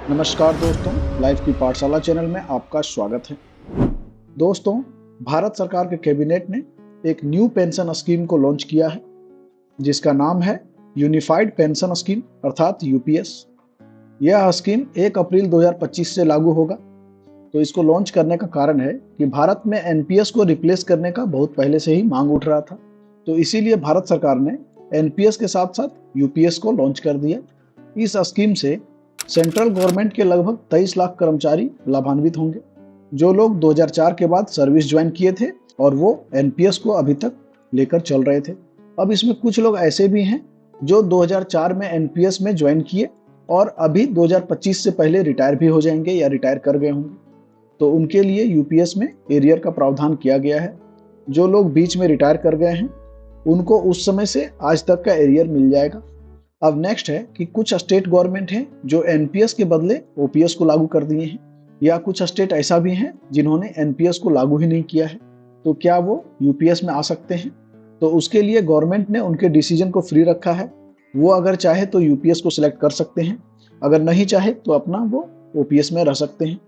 नमस्कार दोस्तों, लाइफ की पाठशाला चैनल में आपका स्वागत है। दोस्तों, भारत सरकार के कैबिनेट ने एक न्यू पेंशन स्कीम को लॉन्च किया है जिसका नाम है यूनिफाइड पेंशन स्कीम अर्थात यूपीएस। यह स्कीम 1 अप्रैल 2025 से लागू होगा। तो इसको लॉन्च करने का कारण है कि भारत में एनपीएस को रिप्लेस करने का बहुत पहले से ही मांग उठ रहा था। तो इसीलिए भारत सरकार ने एनपीएस के साथ साथ यूपीएस को लॉन्च कर दिया। इस स्कीम से सेंट्रल गवर्नमेंट के लगभग 23 लाख कर्मचारी लाभान्वित होंगे जो लोग 2004 के बाद सर्विस ज्वाइन किए थे और वो एनपीएस को अभी तक लेकर चल रहे थे। अब इसमें कुछ लोग ऐसे भी हैं जो 2004 में एनपीएस में ज्वाइन किए और अभी 2025 से पहले रिटायर भी हो जाएंगे या रिटायर कर गए होंगे। तो उनके लिए यूपीएस में एरियर का प्रावधान किया गया है। जो लोग बीच में रिटायर कर गए हैं उनको उस समय से आज तक का एरियर मिल जाएगा। अब नेक्स्ट है कि कुछ स्टेट गवर्नमेंट हैं जो एनपीएस के बदले ओपीएस को लागू कर दिए हैं, या कुछ स्टेट ऐसा भी हैं जिन्होंने एनपीएस को लागू ही नहीं किया है। तो क्या वो यूपीएस में आ सकते हैं? तो उसके लिए गवर्नमेंट ने उनके डिसीजन को फ्री रखा है। वो अगर चाहे तो यूपीएस को सिलेक्ट कर सकते हैं, अगर नहीं चाहे तो अपना वो ओपीएस में रह सकते हैं।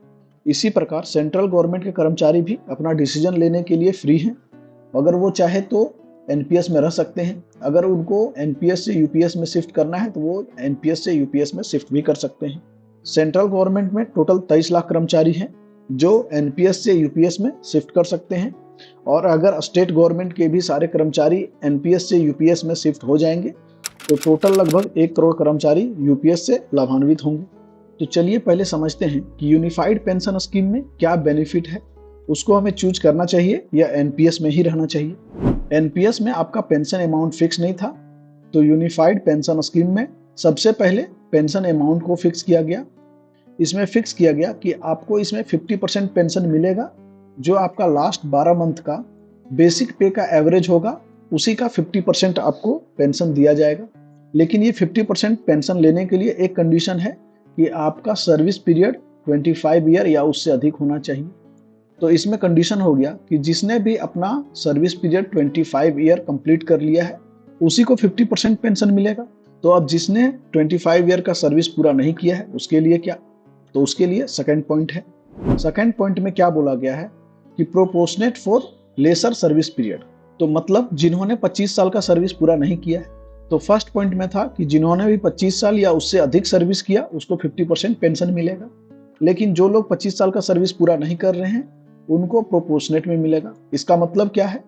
इसी प्रकार सेंट्रल गवर्नमेंट के कर्मचारी भी अपना डिसीजन लेने के लिए फ्री हैं। अगर वो चाहे तो एनपीएस में रह सकते हैं, अगर उनको एनपीएस से यूपीएस में शिफ्ट करना है तो वो एनपीएस से यूपीएस में शिफ्ट भी कर सकते हैं। सेंट्रल गवर्नमेंट में टोटल 23 लाख कर्मचारी हैं जो एनपीएस से यूपीएस में शिफ्ट कर सकते हैं, और अगर स्टेट गवर्नमेंट के भी सारे कर्मचारी एनपीएस से यूपीएस में शिफ्ट हो जाएंगे तो टोटल लगभग 1 करोड़ कर्मचारी यूपीएस से लाभान्वित होंगे। तो चलिए पहले समझते हैं कि यूनिफाइड पेंशन स्कीम में क्या बेनिफिट है, उसको हमें चूज करना चाहिए या एनपीएस में ही रहना चाहिए। एनपीएस में आपका पेंशन अमाउंट फिक्स नहीं था, तो यूनिफाइड पेंशन स्कीम में सबसे पहले पेंशन अमाउंट को फिक्स किया गया। इसमें फिक्स किया गया कि आपको इसमें 50% पेंशन मिलेगा, जो आपका लास्ट 12 मंथ का बेसिक पे का एवरेज होगा उसी का 50% आपको पेंशन दिया जाएगा। लेकिन ये 50% पेंशन लेने के लिए एक कंडीशन है कि आपका सर्विस पीरियड 25 ईयर या उससे अधिक होना चाहिए। तो इसमें कंडीशन हो गया कि जिसने भी अपना सर्विस पीरियड 25 ईयर कंप्लीट कर लिया है उसी को 50% पेंशन मिलेगा। तो अब जिसने 25 ईयर का सर्विस पूरा नहीं किया है उसके लिए क्या? तो उसके लिए सेकंड पॉइंट है। सेकंड पॉइंट में क्या बोला गया है कि proportionate for lesser service period. तो मतलब जिन्होंने 25 साल का सर्विस पूरा नहीं किया है। तो फर्स्ट पॉइंट में था कि जिन्होंने भी 25 साल या उससे अधिक सर्विस किया उसको 50% पेंशन मिलेगा। लेकिन जो लोग 25 साल का सर्विस पूरा नहीं कर रहे हैं उनको प्रोपोर्शनेट में मिलेगा। इसका मतलब क्या है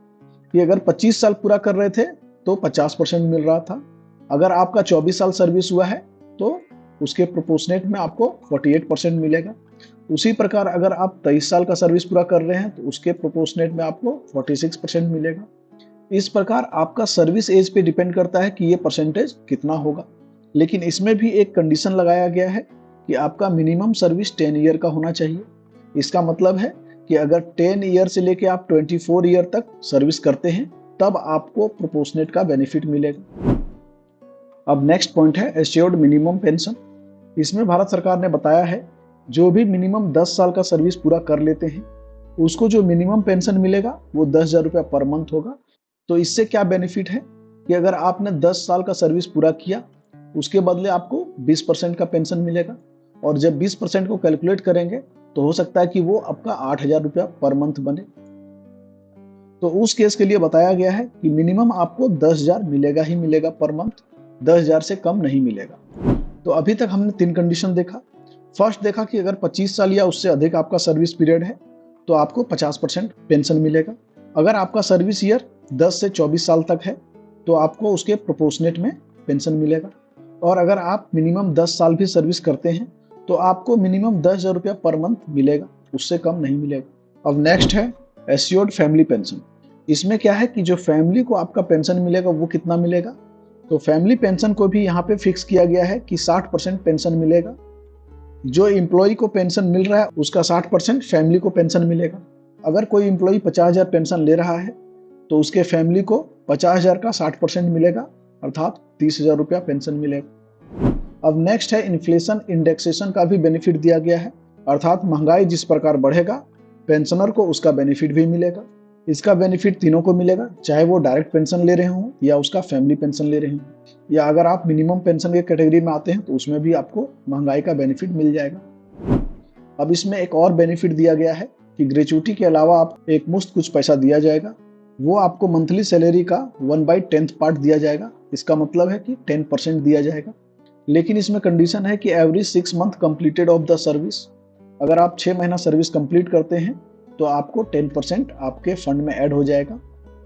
कि अगर 25 साल पूरा कर रहे थे तो 50% मिल रहा था। अगर आपका 24 साल सर्विस हुआ है तो उसके प्रोपोर्शनेट में आपको 48% मिलेगा। उसी प्रकार अगर आप 23 साल का सर्विस पूरा कर रहे हैं तो उसके प्रोपोर्शनेट में आपको 46% मिलेगा। इस प्रकार आपका सर्विस एज पे डिपेंड करता है कि ये परसेंटेज कितना होगा। लेकिन इसमें भी एक कंडीशन लगाया गया है कि आपका मिनिमम सर्विस 10 ईयर का होना चाहिए। इसका मतलब है कि अगर 10 ईयर से लेके आप 24 ईयर तक सर्विस करते हैं तब आपको प्रोपोर्शनेट का बेनिफिट मिलेगा। अब नेक्स्ट पॉइंट है एश्योर्ड मिनिमम पेंशन। इसमें भारत सरकार ने बताया है जो भी मिनिमम 10 साल का सर्विस पूरा कर लेते हैं उसको जो मिनिमम पेंशन मिलेगा वो 10,000 रुपया पर मंथ होगा। तो इससे क्या बेनिफिट है कि अगर आपने 10 साल का सर्विस पूरा किया उसके बदले आपको 20% का पेंशन मिलेगा, और जब 20% को कैलकुलेट करेंगे तो हो सकता है कि वो आपका 8,000 रुपया पर मंथ बने। तो उस केस के लिए बताया गया है कि मिनिमम आपको 10,000 मिलेगा ही मिलेगा पर मंथ, 10,000 से कम नहीं मिलेगा। तो अभी तक हमने 3 कंडीशन देखा। फर्स्ट देखा कि अगर 25 साल या उससे अधिक आपका सर्विस पीरियड है तो आपको 50% पेंशन मिलेगा। अगर आपका सर्विस ईयर 10 से 24 साल तक है तो आपको उसके प्रोपोर्शनेट में पेंशन मिलेगा। और अगर आप मिनिमम 10 साल भी सर्विस करते हैं तो आपको मिनिमम 10,000 रुपया पर मंथ मिलेगा, उससे कम नहीं मिलेगा। अब नेक्स्ट है एश्योर्ड फैमिली पेंशन। इसमें क्या है कि जो फैमिली को आपका पेंशन मिलेगा वो कितना मिलेगा। तो फैमिली पेंशन को भी यहाँ पे फिक्स किया गया है कि 60% पेंशन मिलेगा। जो एम्प्लॉय को पेंशन मिल रहा है उसका 60% फैमिली को पेंशन मिलेगा। अगर कोई एम्प्लॉय 50,000 पेंशन ले रहा है तो उसके फैमिली को 50,000 का 60% मिलेगा, अर्थात 30,000 रुपया पेंशन मिलेगा। अब नेक्स्ट है इन्फ्लेशन इंडेक्सेशन का भी बेनिफिट दिया गया है, अर्थात महंगाई जिस प्रकार बढ़ेगा पेंशनर को उसका बेनिफिट भी मिलेगा। इसका बेनिफिट तीनों को मिलेगा, चाहे वो डायरेक्ट पेंशन ले रहे हों या उसका फैमिली पेंशन ले रहे हों, या अगर आप मिनिमम पेंशन के कैटेगरी में आते हैं तो उसमें भी आपको महंगाई का बेनिफिट मिल जाएगा। अब इसमें एक और बेनिफिट दिया गया है कि ग्रेचुटी के अलावा आप एक मुश्त कुछ पैसा दिया जाएगा, वो आपको मंथली सैलरी का 1/10 पार्ट दिया जाएगा। इसका मतलब है कि 10% दिया जाएगा। लेकिन इसमें कंडीशन है कि every 6 month completed of the service, अगर आप 6 महीना सर्विस कंप्लीट करते हैं तो आपको 10% आपके फंड में ऐड हो जाएगा।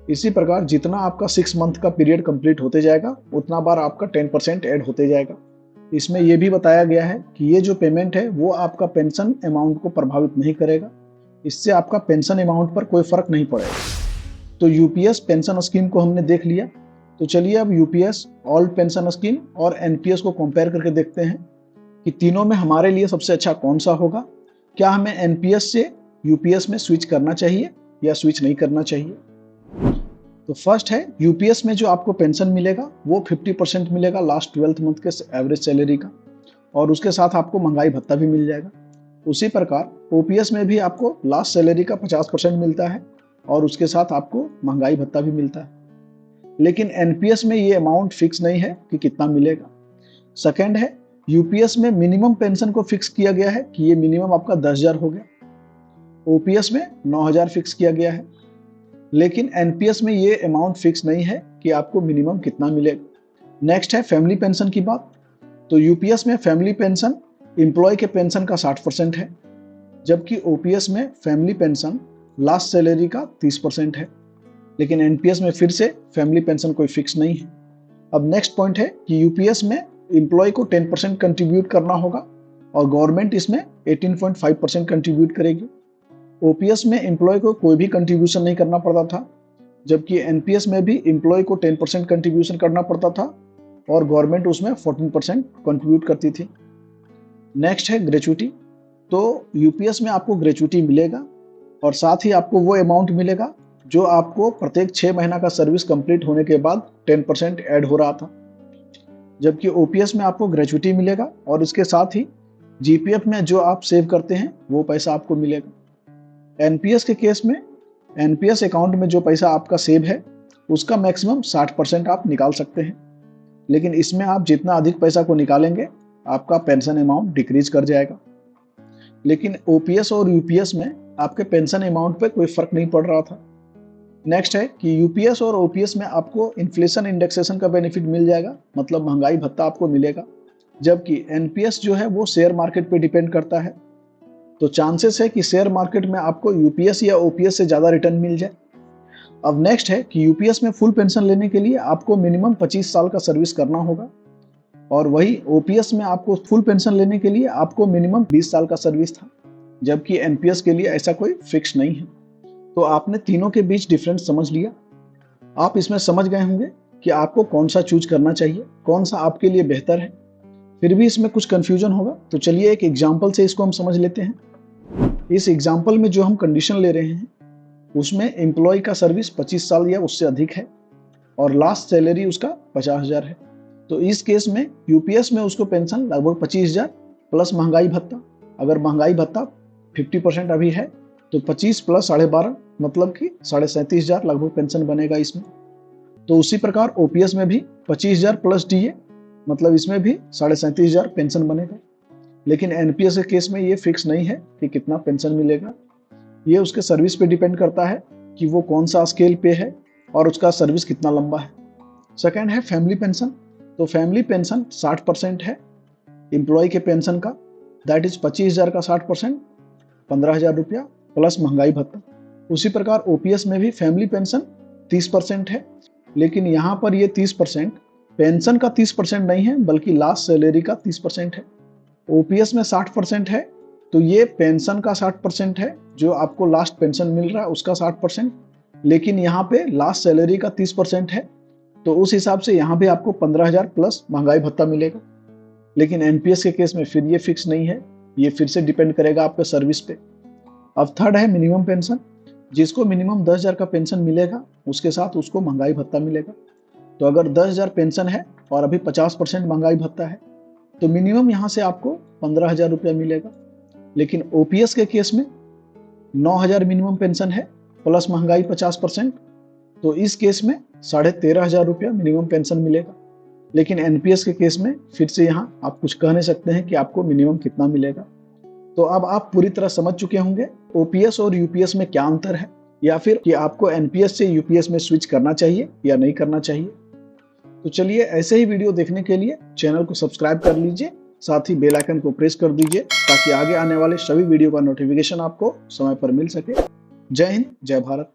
इसी प्रकार जितना आपका 6 मंथ का पीरियड कंप्लीट होते जाएगा उतना बार आपका 10% ऐड होते जाएगा। इसमें यह भी बताया गया है कि ये जो पेमेंट है वो आपका पेंशन अमाउंट को प्रभावित नहीं करेगा, इससे आपका पेंशन अमाउंट पर कोई फर्क नहीं पड़ेगा। तो यूपीएस पेंशन स्कीम को हमने देख लिया, तो चलिए अब यूपीएस ओल्ड पेंशन स्कीम और एनपीएस को कंपेयर करके देखते हैं कि तीनों में हमारे लिए सबसे अच्छा कौन सा होगा। क्या हमें एनपीएस से यूपीएस में स्विच करना चाहिए या स्विच नहीं करना चाहिए। तो फर्स्ट है, यूपीएस में जो आपको पेंशन मिलेगा वो 50% मिलेगा लास्ट 12 मंथ के एवरेज सैलरी का, और उसके साथ आपको महंगाई भत्ता भी मिल जाएगा। उसी प्रकार ओपीएस में भी आपको लास्ट सैलरी का 50% मिलता है और उसके साथ आपको महंगाई भत्ता भी मिलता है। लेकिन एनपीएस में ये अमाउंट फिक्स नहीं है कि कितना मिलेगा। सेकेंड है, यूपीएस में मिनिमम पेंशन को फिक्स किया गया है कि ये मिनिमम आपका 10,000 हो गया, ओपीएस में 9,000 फिक्स किया गया है। लेकिन एनपीएस में ये अमाउंट फिक्स नहीं है कि आपको मिनिमम कितना मिलेगा। नेक्स्ट है फैमिली पेंशन की बात। तो यूपीएस में फैमिली पेंशन एम्प्लॉय के पेंशन का 60% है, जबकि ओपीएस में फैमिली पेंशन लास्ट सैलरी का 30% है। लेकिन एनपीएस में फिर से फैमिली पेंशन कोई फिक्स नहीं है। अब नेक्स्ट पॉइंट है कि यूपीएस में एम्प्लॉय को 10% कंट्रीब्यूट करना होगा और गवर्नमेंट इसमें 18.5% कंट्रीब्यूट करेगी। ओपीएस में एम्प्लॉय को कोई भी कंट्रीब्यूशन नहीं करना पड़ता था, जबकि एनपीएस में भी एम्प्लॉय को 10% कंट्रीब्यूशन करना पड़ता था और गवर्नमेंट उसमें 14% कंट्रीब्यूट करती थी। नेक्स्ट है ग्रेचुटी। तो यूपीएस में आपको ग्रेचुटी मिलेगा और साथ ही आपको वो अमाउंट मिलेगा जो आपको प्रत्येक 6 महीना का सर्विस कंप्लीट होने के बाद 10% ऐड हो रहा था, जबकि ओपीएस में आपको ग्रेचुटी मिलेगा और इसके साथ ही जीपीएफ में जो आप सेव करते हैं वो पैसा आपको मिलेगा। एनपीएस के केस में एनपीएस अकाउंट में जो पैसा आपका सेव है उसका मैक्सिमम 60% आप निकाल सकते हैं, लेकिन इसमें आप जितना अधिक पैसा को निकालेंगे आपका पेंशन अमाउंट डिक्रीज कर जाएगा। लेकिन ओपीएस और यूपीएस में आपके पेंशन अमाउंट पे कोई फर्क नहीं पड़ रहा था। नेक्स्ट है कि यूपीएस और ओपीएस में आपको इन्फ्लेशन इंडेक्सेशन का बेनिफिट मिल जाएगा, मतलब महंगाई भत्ता आपको मिलेगा, जबकि एनपीएस जो है वो शेयर मार्केट पे डिपेंड करता है। तो चांसेस है कि शेयर मार्केट में आपको यूपीएस या ओपीएस से ज़्यादा रिटर्न मिल जाए। अब नेक्स्ट है कि यूपीएस में फुल पेंशन लेने के लिए आपको मिनिमम 25 साल का सर्विस करना होगा, और वही ओपीएस में आपको फुल पेंशन लेने के लिए आपको मिनिमम 20 साल का सर्विस था, जबकि एनपीएस के लिए ऐसा कोई फिक्स नहीं है। तो आपने तीनों के बीच डिफरेंस समझ लिया। आप इसमें समझ गए होंगे कि आपको कौन सा चूज करना चाहिए, कौन सा आपके लिए बेहतर है। फिर भी इसमें कुछ कंफ्यूजन होगा, तो चलिए एक एग्जाम्पल से इसको हम समझ लेते हैं। इस एग्जाम्पल में जो हम कंडीशन ले रहे हैं उसमें एम्प्लॉय का सर्विस 25 साल या उससे अधिक है और लास्ट सैलरी उसका 50,000 है। तो इस केस में यूपीएस में उसको पेंशन लगभग 25,000 प्लस महंगाई भत्ता। अगर महंगाई भत्ता 50% अभी है तो 25 प्लस 12.5 मतलब कि 37,500 लगभग पेंशन बनेगा इसमें। तो उसी प्रकार ओपीएस में भी 25,000 प्लस डीए मतलब इसमें भी 37,500 पेंशन बनेगा। लेकिन एनपीएस के केस में ये फिक्स नहीं है कि कितना पेंशन मिलेगा, ये उसके सर्विस पे डिपेंड करता है कि वो कौन सा स्केल पे है और उसका सर्विस कितना लंबा है। सेकेंड है फैमिली पेंशन। तो फैमिली पेंशन 60% है एम्प्लॉय के पेंशन का, दैट इज 25,000 का 60% 15,000 रुपया प्लस महंगाई भत्ता। उसी प्रकार ओपीएस में भी फैमिली पेंशन 30% है, लेकिन यहाँ पर ये 30% पेंशन का 30% नहीं है बल्कि लास्ट सैलरी का 30% है। ओपीएस में 60% है तो ये पेंशन का 60% है, जो आपको लास्ट पेंशन मिल रहा है उसका 60%, लेकिन यहाँ पे लास्ट सैलरी का 30% है, तो उस हिसाब से यहाँ पे आपको 15,000 प्लस महंगाई भत्ता मिलेगा। लेकिन एनपीएस के केस में फिर ये फिक्स नहीं है, ये फिर से डिपेंड करेगा आपके सर्विस पे। अब थर्ड है मिनिमम पेंशन। जिसको मिनिमम 10,000 का पेंशन मिलेगा उसके साथ उसको महंगाई भत्ता मिलेगा। तो अगर 10,000 पेंशन है और अभी 50% महंगाई भत्ता है तो मिनिमम यहाँ से आपको 15,000 रुपया मिलेगा। लेकिन ओपीएस के केस में 9,000 मिनिमम पेंशन है प्लस महंगाई 50%, तो इस केस में 13,500 रुपया मिनिमम पेंशन मिलेगा। लेकिन एनपीएस के केस में फिर से यहाँ आप कुछ कह नहीं सकते हैं कि आपको मिनिमम कितना मिलेगा। तो अब आप पूरी तरह समझ चुके होंगे ओपीएस और यूपीएस में क्या अंतर है, या फिर कि आपको एनपीएस से यूपीएस में स्विच करना चाहिए या नहीं करना चाहिए। तो चलिए, ऐसे ही वीडियो देखने के लिए चैनल को सब्सक्राइब कर लीजिए, साथ ही बेल आइकन को प्रेस कर दीजिए ताकि आगे आने वाले सभी वीडियो का नोटिफिकेशन आपको समय पर मिल सके। जय हिंद, जय भारत।